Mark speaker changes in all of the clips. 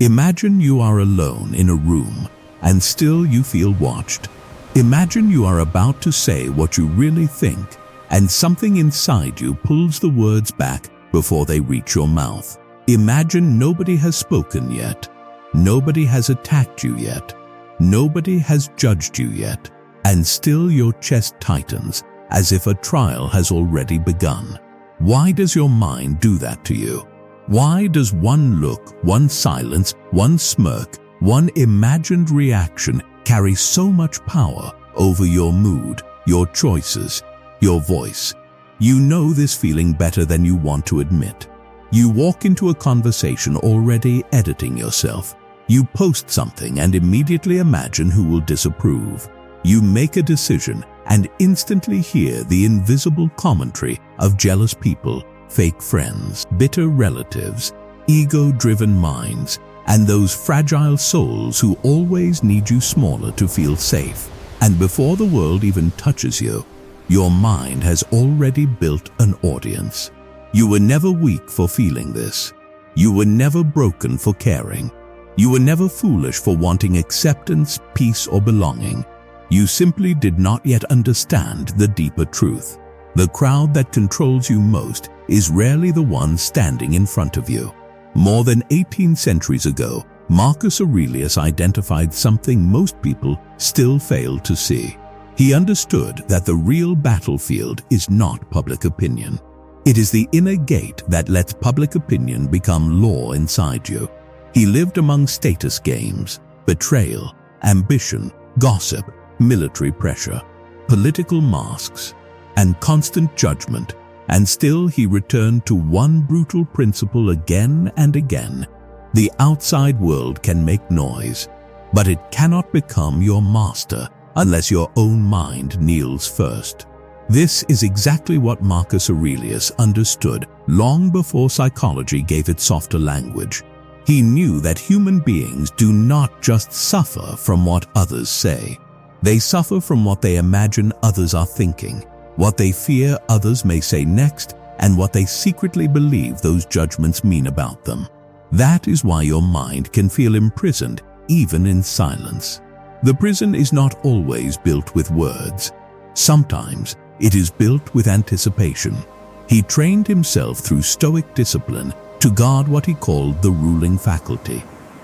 Speaker 1: Imagine you are alone in a room and still you feel watched. Imagine you are about to say what you really think and something inside you pulls the words back before they reach your mouth. Imagine nobody has spoken yet. Nobody has attacked you yet. Nobody has judged you yet. And still your chest tightens as if a trial has already begun. Why does your mind do that to you? Why does one look, one silence, one smirk, one imagined reaction carry so much power over your mood, your choices, your voice? You know this feeling better than you want to admit. You walk into a conversation already editing yourself. You post something and immediately imagine who will disapprove. You make a decision and instantly hear the invisible commentary of jealous people, fake friends, bitter relatives, ego-driven minds, and those fragile souls who always need you smaller to feel safe. And before the world even touches you, your mind has already built an audience. You were never weak for feeling this. You were never broken for caring. You were never foolish for wanting acceptance, peace, or belonging. You simply did not yet understand the deeper truth. The crowd that controls you most is rarely the one standing in front of you. More than 18 centuries ago, Marcus Aurelius identified something most people still fail to see. He understood that the real battlefield is not public opinion. It is the inner gate that lets public opinion become law inside you. He lived among status games, betrayal, ambition, gossip, military pressure, political masks, and constant judgment, and still he returned to one brutal principle again and again. The outside world can make noise, but it cannot become your master unless your own mind kneels first. This is exactly what Marcus Aurelius understood long before psychology gave it softer language. He knew that human beings do not just suffer from what others say. They suffer from what they imagine others are thinking, what they fear others may say next, and what they secretly believe those judgments mean about them. That is why your mind can feel imprisoned even in silence. The prison is not always built with words. Sometimes it is built with anticipation. He trained himself through Stoic discipline to guard what he called the ruling faculty,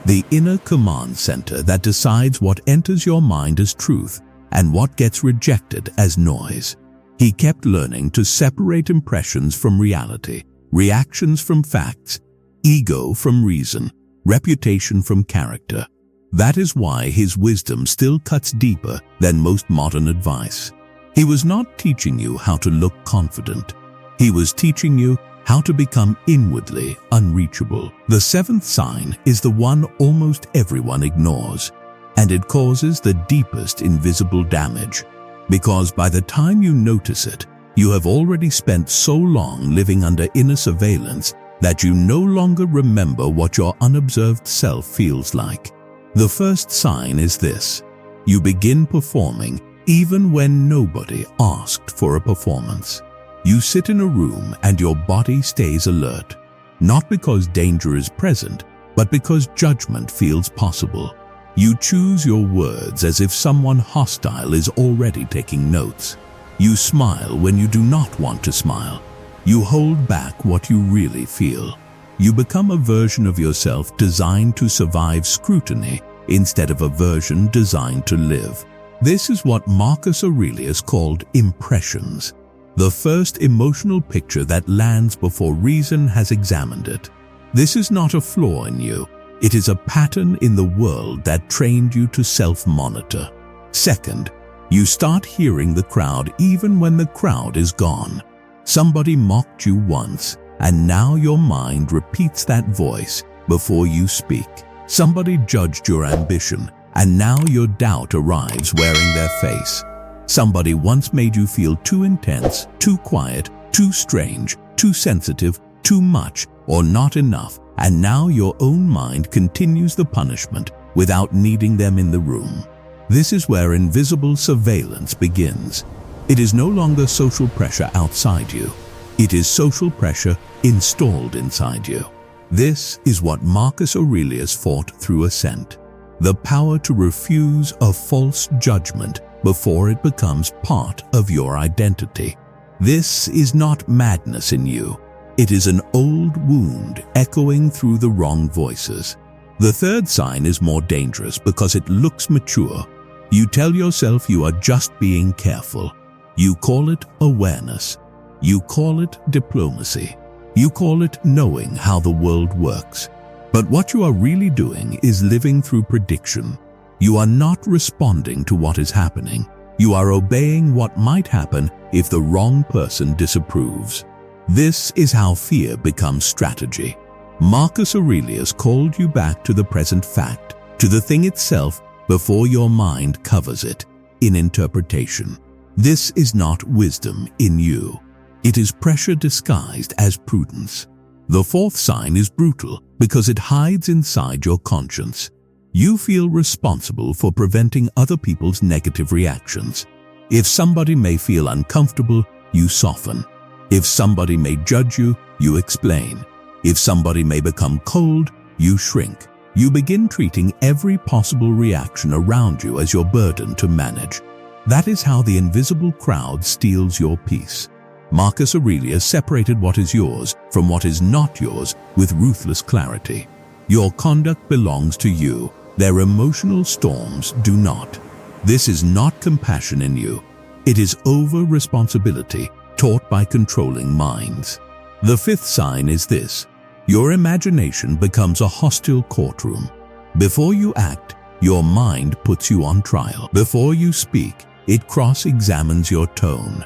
Speaker 1: the inner command center that decides what enters your mind as truth and what gets rejected as noise. He kept learning to separate impressions from reality, reactions from facts, ego from reason, reputation from character. That is why his wisdom still cuts deeper than most modern advice. He was not teaching you how to look confident. He was teaching you how to become inwardly unreachable. The seventh sign is the one almost everyone ignores, and it causes the deepest invisible damage, because by the time you notice it, you have already spent so long living under inner surveillance that you no longer remember what your unobserved self feels like. The first sign is this: you begin performing even when nobody asked for a performance. You sit in a room and your body stays alert, not because danger is present, but because judgment feels possible. You choose your words as if someone hostile is already taking notes. You smile when you do not want to smile. You hold back what you really feel. You become a version of yourself designed to survive scrutiny instead of a version designed to live. This is what Marcus Aurelius called impressions, the first emotional picture that lands before reason has examined it. This is not a flaw in you. It is a pattern in the world that trained you to self-monitor. Second, you start hearing the crowd even when the crowd is gone. Somebody mocked you once, and now your mind repeats that voice before you speak. Somebody judged your ambition, and now your doubt arrives wearing their face. Somebody once made you feel too intense, too quiet, too strange, too sensitive, too much, or not enough, and now your own mind continues the punishment without needing them in the room. This is where invisible surveillance begins. It is no longer social pressure outside you. It is social pressure installed inside you. This is what Marcus Aurelius fought through assent, the power to refuse a false judgment before it becomes part of your identity. This is not madness in you. It is an old wound echoing through the wrong voices. The third sign is more dangerous because it looks mature. You tell yourself you are just being careful. You call it awareness. You call it diplomacy. You call it knowing how the world works. But what you are really doing is living through prediction. You are not responding to what is happening. You are obeying what might happen if the wrong person disapproves. This is how fear becomes strategy. Marcus Aurelius called you back to the present fact, to the thing itself before your mind covers it in interpretation. This is not wisdom in you. It is pressure disguised as prudence. The fourth sign is brutal because it hides inside your conscience. You feel responsible for preventing other people's negative reactions. If somebody may feel uncomfortable, you soften. If somebody may judge you, you explain. If somebody may become cold, you shrink. You begin treating every possible reaction around you as your burden to manage. That is how the invisible crowd steals your peace. Marcus Aurelius separated what is yours from what is not yours with ruthless clarity. Your conduct belongs to you. Their emotional storms do not. This is not compassion in you. It is over-responsibility taught by controlling minds. The fifth sign is this: your imagination becomes a hostile courtroom. Before you act, your mind puts you on trial. Before you speak, it cross-examines your tone.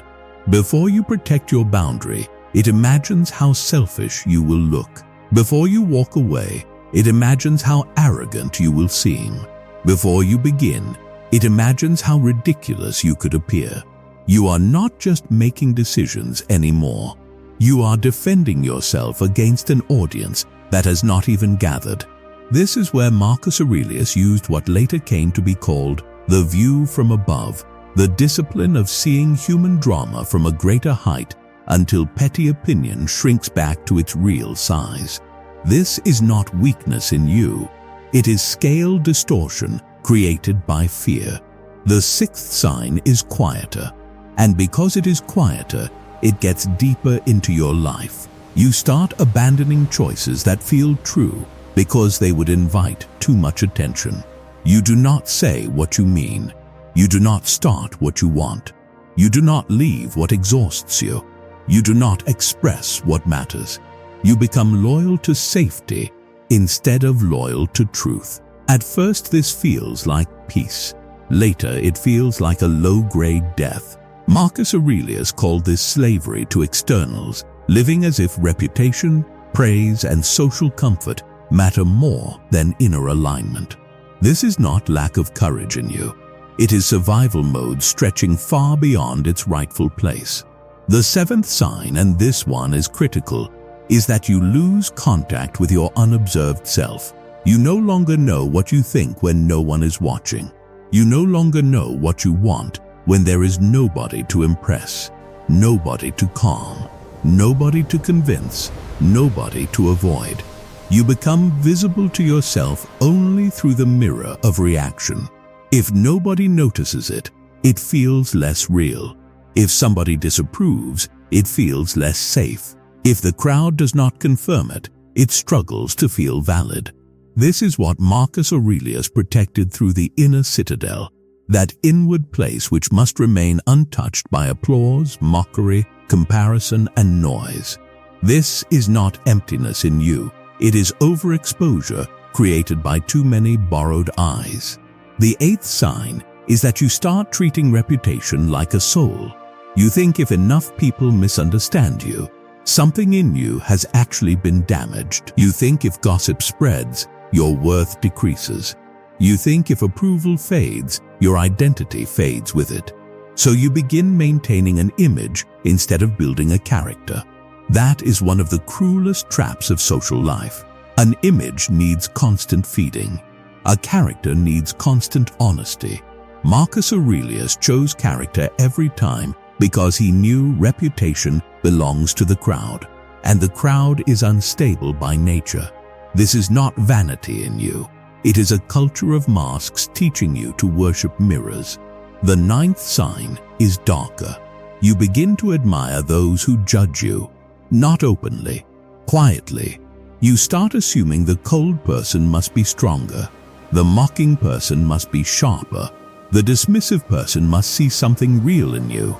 Speaker 1: Before you protect your boundary, it imagines how selfish you will look. Before you walk away, it imagines how arrogant you will seem. Before you begin, it imagines how ridiculous you could appear. You are not just making decisions anymore. You are defending yourself against an audience that has not even gathered. This is where Marcus Aurelius used what later came to be called the view from above, the discipline of seeing human drama from a greater height until petty opinion shrinks back to its real size. This is not weakness in you. It is scale distortion created by fear. The sixth sign is quieter. And because it is quieter, it gets deeper into your life. You start abandoning choices that feel true because they would invite too much attention. You do not say what you mean. You do not start what you want. You do not leave what exhausts you. You do not express what matters. You become loyal to safety instead of loyal to truth. At first, this feels like peace. Later, it feels like a low-grade death. Marcus Aurelius called this slavery to externals, living as if reputation, praise, and social comfort matter more than inner alignment. This is not lack of courage in you. It is survival mode stretching far beyond its rightful place. The seventh sign, and this one is critical, is that you lose contact with your unobserved self. You no longer know what you think when no one is watching. You no longer know what you want when there is nobody to impress, nobody to calm, nobody to convince, nobody to avoid. You become visible to yourself only through the mirror of reaction. If nobody notices it, it feels less real. If somebody disapproves, it feels less safe. If the crowd does not confirm it, it struggles to feel valid. This is what Marcus Aurelius protected through the inner citadel, that inward place which must remain untouched by applause, mockery, comparison, and noise. This is not emptiness in you. It is overexposure created by too many borrowed eyes. The eighth sign is that you start treating reputation like a soul. You think if enough people misunderstand you, something in you has actually been damaged. You think if gossip spreads, your worth decreases. You think if approval fades, your identity fades with it. So you begin maintaining an image instead of building a character. That is one of the cruelest traps of social life. An image needs constant feeding. A character needs constant honesty. Marcus Aurelius chose character every time because he knew reputation belongs to the crowd, and the crowd is unstable by nature. This is not vanity in you. It is a culture of masks teaching you to worship mirrors. The ninth sign is darker. You begin to admire those who judge you, not openly, quietly. You start assuming the cold person must be stronger, the mocking person must be sharper, the dismissive person must see something real in you.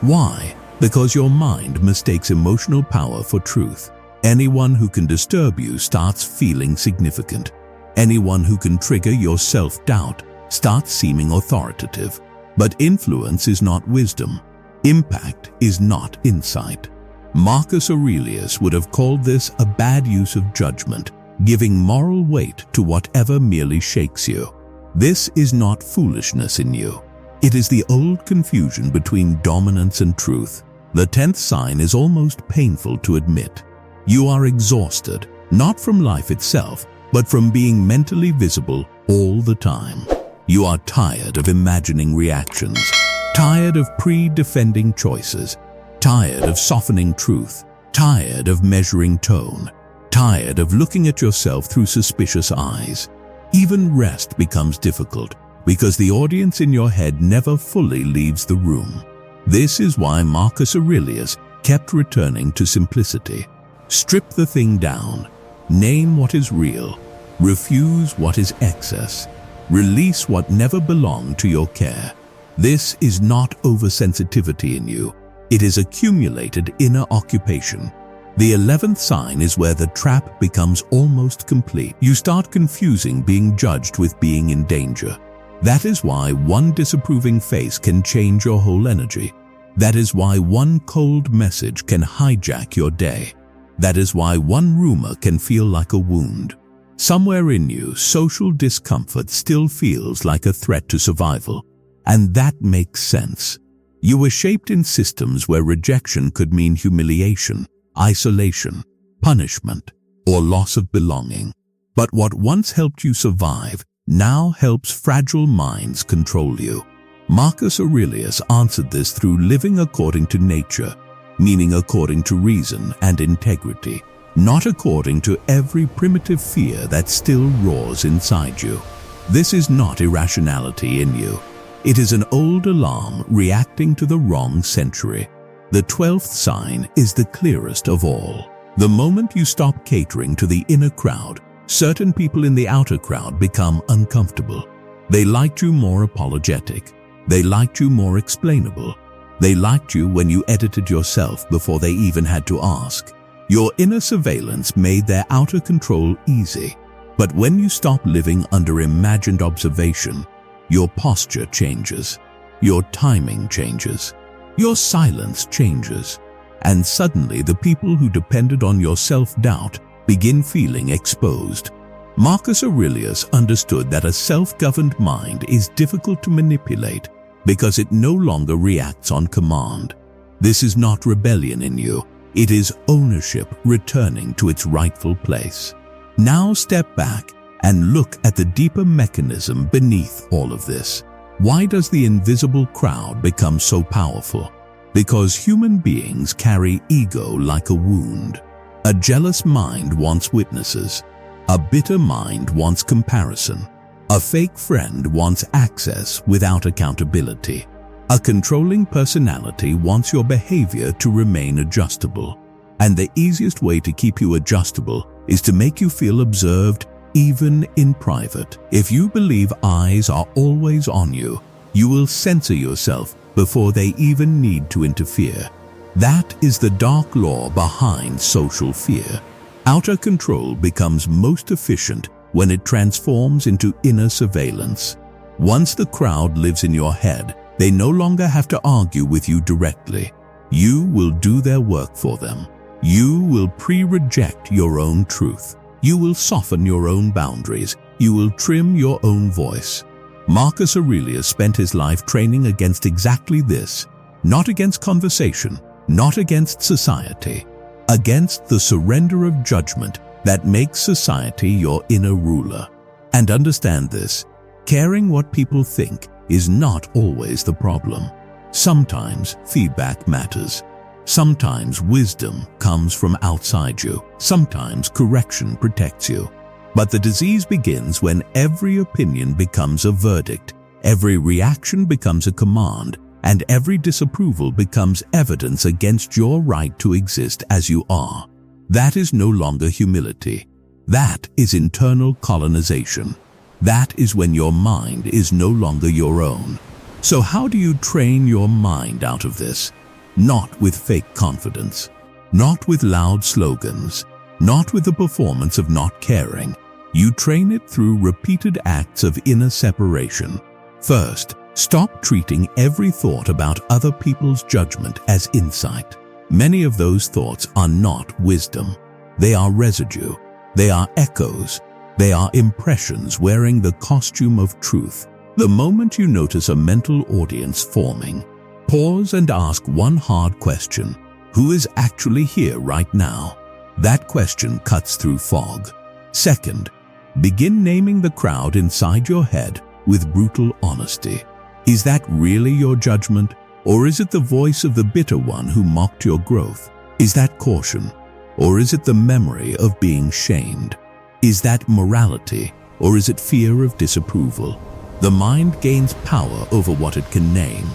Speaker 1: Why? Because your mind mistakes emotional power for truth. Anyone who can disturb you starts feeling significant. Anyone who can trigger your self-doubt starts seeming authoritative. But influence is not wisdom. Impact is not insight. Marcus Aurelius would have called this a bad use of judgment, giving moral weight to whatever merely shakes you. This is not foolishness in you. It is the old confusion between dominance and truth. The 10th sign is almost painful to admit. You are exhausted, not from life itself, but from being mentally visible all the time. You are tired of imagining reactions, tired of pre-defending choices, tired of softening truth, tired of measuring tone, tired of looking at yourself through suspicious eyes. Even rest becomes difficult because the audience in your head never fully leaves the room. This is why Marcus Aurelius kept returning to simplicity. Strip the thing down, name what is real, refuse what is excess, release what never belonged to your care. This is not oversensitivity in you. It is accumulated inner occupation. The 11th sign is where the trap becomes almost complete. You start confusing being judged with being in danger. That is why one disapproving face can change your whole energy. That is why one cold message can hijack your day. That is why one rumor can feel like a wound. Somewhere in you, social discomfort still feels like a threat to survival. And that makes sense. You were shaped in systems where rejection could mean humiliation, isolation, punishment, or loss of belonging. But what once helped you survive now helps fragile minds control you. Marcus Aurelius answered this through living according to nature, meaning according to reason and integrity, not according to every primitive fear that still roars inside you. This is not irrationality in you. It is an old alarm reacting to the wrong century. The 12th sign is the clearest of all. The moment you stop catering to the inner crowd, certain people in the outer crowd become uncomfortable. They liked you more apologetic. They liked you more explainable. They liked you when you edited yourself before they even had to ask. Your inner surveillance made their outer control easy. But when you stop living under imagined observation, your posture changes, your timing changes, your silence changes, and suddenly the people who depended on your self-doubt begin feeling exposed. Marcus Aurelius understood that a self-governed mind is difficult to manipulate because it no longer reacts on command. This is not rebellion in you, it is ownership returning to its rightful place. Now step back and look at the deeper mechanism beneath all of this. Why does the invisible crowd become so powerful? Because human beings carry ego like a wound. A jealous mind wants witnesses. A bitter mind wants comparison. A fake friend wants access without accountability. A controlling personality wants your behavior to remain adjustable. And the easiest way to keep you adjustable is to make you feel observed even in private. If you believe eyes are always on you, you will censor yourself before they even need to interfere. That is the dark law behind social fear. Outer control becomes most efficient when it transforms into inner surveillance. Once the crowd lives in your head, they no longer have to argue with you directly. You will do their work for them. You will pre-reject your own truth. You will soften your own boundaries. You will trim your own voice. Marcus Aurelius spent his life training against exactly this, not against conversation, not against society, against the surrender of judgment that makes society your inner ruler. And understand this, caring what people think is not always the problem. Sometimes feedback matters. Sometimes wisdom comes from outside you. Sometimes correction protects you. But the disease begins when every opinion becomes a verdict, every reaction becomes a command, and every disapproval becomes evidence against your right to exist as you are. That is no longer humility. That is internal colonization. That is when your mind is no longer your own. So how do you train your mind out of this? Not with fake confidence, not with loud slogans, not with the performance of not caring. You train it through repeated acts of inner separation. First, stop treating every thought about other people's judgment as insight. Many of those thoughts are not wisdom. They are residue. They are echoes. They are impressions wearing the costume of truth. The moment you notice a mental audience forming, pause and ask one hard question. Who is actually here right now? That question cuts through fog. Second, begin naming the crowd inside your head with brutal honesty. Is that really your judgment? Or is it the voice of the bitter one who mocked your growth? Is that caution? Or is it the memory of being shamed? Is that morality? Or is it fear of disapproval? The mind gains power over what it can name.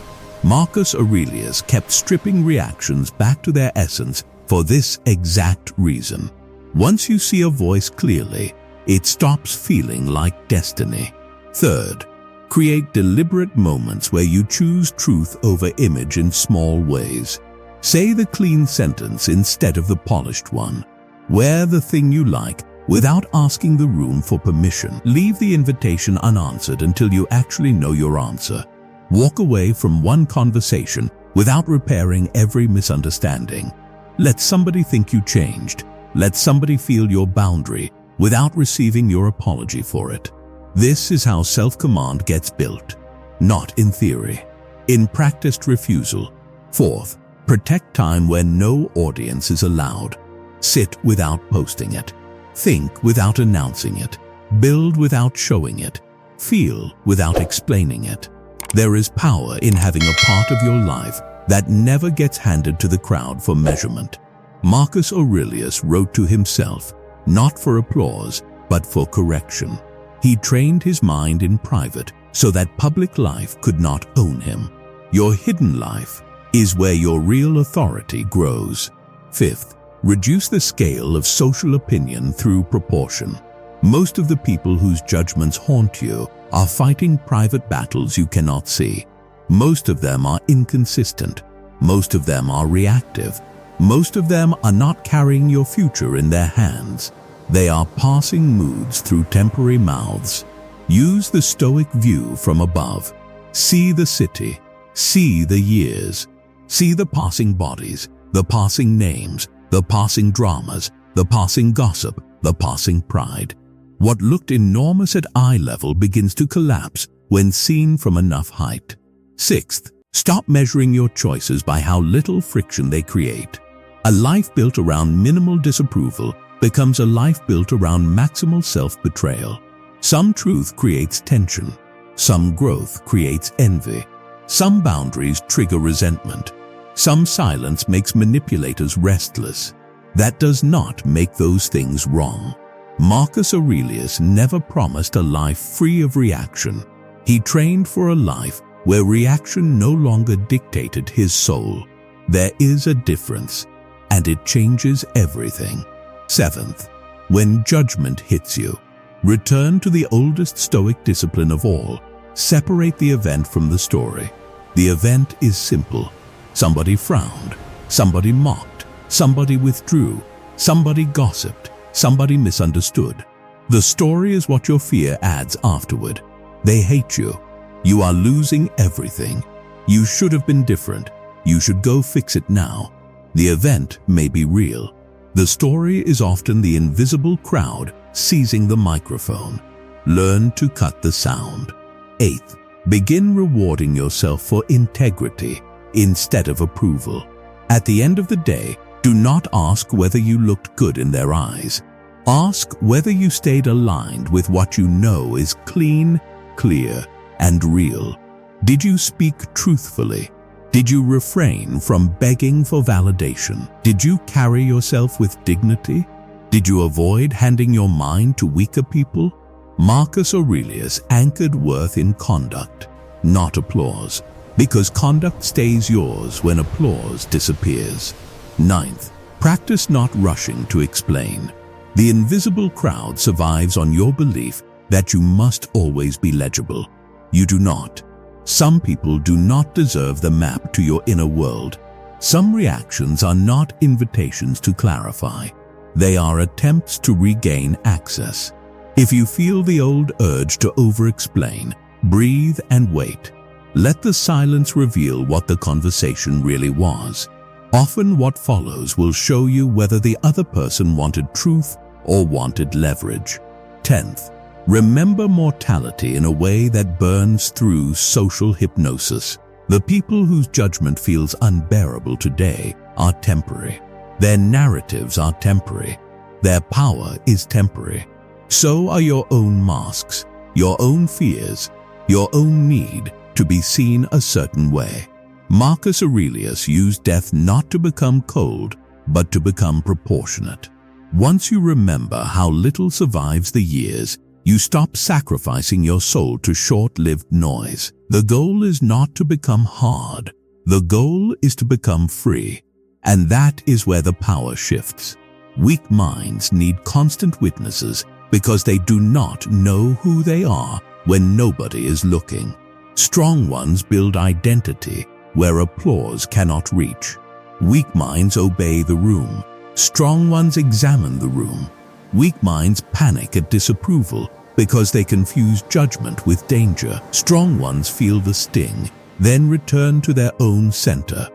Speaker 1: Marcus Aurelius kept stripping reactions back to their essence for this exact reason. Once you see a voice clearly, it stops feeling like destiny. Third, create deliberate moments where you choose truth over image in small ways. Say the clean sentence instead of the polished one. Wear the thing you like without asking the room for permission. Leave the invitation unanswered until you actually know your answer. Walk away from one conversation without repairing every misunderstanding. Let somebody think you changed. Let somebody feel your boundary without receiving your apology for it. This is how self-command gets built, not in theory, in practiced refusal. Fourth, protect time when no audience is allowed. Sit without posting it. Think without announcing it. Build without showing it. Feel without explaining it. There is power in having a part of your life that never gets handed to the crowd for measurement. Marcus Aurelius wrote to himself, not for applause, but for correction. He trained his mind in private so that public life could not own him. Your hidden life is where your real authority grows. Fifth, reduce the scale of social opinion through proportion. Most of the people whose judgments haunt you are fighting private battles you cannot see. Most of them are inconsistent. Most of them are reactive. Most of them are not carrying your future in their hands. They are passing moods through temporary mouths. Use the Stoic view from above. See the city. See the years. See the passing bodies, the passing names, the passing dramas, the passing gossip, the passing pride. What looked enormous at eye level begins to collapse when seen from enough height. Sixth, stop measuring your choices by how little friction they create. A life built around minimal disapproval becomes a life built around maximal self-betrayal. Some truth creates tension. Some growth creates envy. Some boundaries trigger resentment. Some silence makes manipulators restless. That does not make those things wrong. Marcus Aurelius never promised a life free of reaction. He trained for a life where reaction no longer dictated his soul. There is a difference, and it changes everything. Seventh, when judgment hits you, return to the oldest Stoic discipline of all. Separate the event from the story. The event is simple. Somebody frowned, somebody mocked, somebody withdrew, somebody gossiped, somebody misunderstood. The story is what your fear adds afterward. They hate you. You are losing everything. You should have been different. You should go fix it now. The event may be real. The story is often the invisible crowd seizing the microphone. Learn to cut the sound. Eighth, begin rewarding yourself for integrity instead of approval. At the end of the day, do not ask whether you looked good in their eyes. Ask whether you stayed aligned with what you know is clean, clear, and real. Did you speak truthfully? Did you refrain from begging for validation? Did you carry yourself with dignity? Did you avoid handing your mind to weaker people? Marcus Aurelius anchored worth in conduct, not applause, because conduct stays yours when applause disappears. Ninth, practice not rushing to explain. The invisible crowd survives on your belief that you must always be legible. You do not. Some people do not deserve the map to your inner world. Some reactions are not invitations to clarify. They are attempts to regain access. If you feel the old urge to over-explain, breathe and wait. Let the silence reveal what the conversation really was. Often what follows will show you whether the other person wanted truth or wanted leverage. 10th, remember mortality in a way that burns through social hypnosis. The people whose judgment feels unbearable today are temporary. Their narratives are temporary. Their power is temporary. So are your own masks, your own fears, your own need to be seen a certain way. Marcus Aurelius used death not to become cold, but to become proportionate. Once you remember how little survives the years, you stop sacrificing your soul to short-lived noise. The goal is not to become hard. The goal is to become free. And that is where the power shifts. Weak minds need constant witnesses because they do not know who they are when nobody is looking. Strong ones build identity where applause cannot reach. Weak minds obey the room. Strong ones examine the room. Weak minds panic at disapproval because they confuse judgment with danger. Strong ones feel the sting, then return to their own center.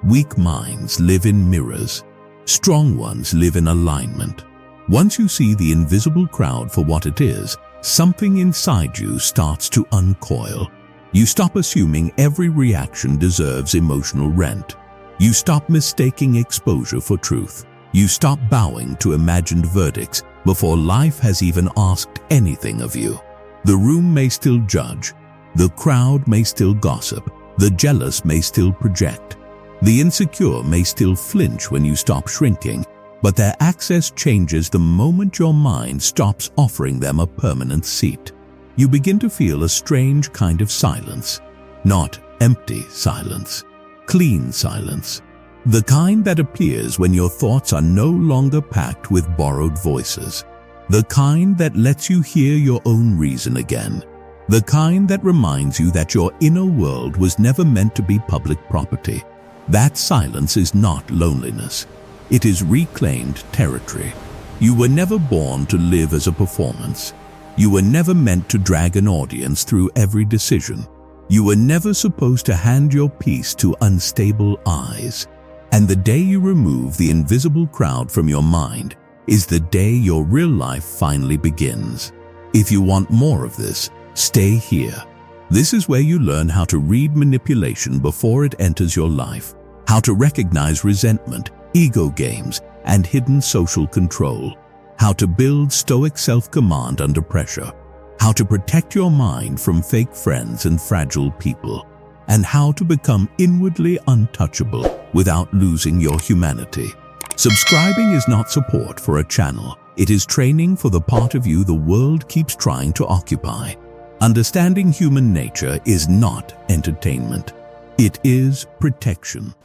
Speaker 1: Weak minds live in mirrors. Strong ones live in alignment. Once you see the invisible crowd for what it is, something inside you starts to uncoil. You stop assuming every reaction deserves emotional rent. You stop mistaking exposure for truth. You stop bowing to imagined verdicts before life has even asked anything of you. The room may still judge. The crowd may still gossip. The jealous may still project. The insecure may still flinch when you stop shrinking, but their access changes the moment your mind stops offering them a permanent seat. You begin to feel a strange kind of silence. Not empty silence, clean silence. The kind that appears when your thoughts are no longer packed with borrowed voices. The kind that lets you hear your own reason again. The kind that reminds you that your inner world was never meant to be public property. That silence is not loneliness. It is reclaimed territory. You were never born to live as a performance. You were never meant to drag an audience through every decision. You were never supposed to hand your peace to unstable eyes. And the day you remove the invisible crowd from your mind is the day your real life finally begins. If you want more of this, stay here. This is where you learn how to read manipulation before it enters your life, how to recognize resentment, ego games, and hidden social control, how to build stoic self-command under pressure, how to protect your mind from fake friends and fragile people, and how to become inwardly untouchable without losing your humanity. Subscribing is not support for a channel. It is training for the part of you the world keeps trying to occupy. Understanding human nature is not entertainment. It is protection.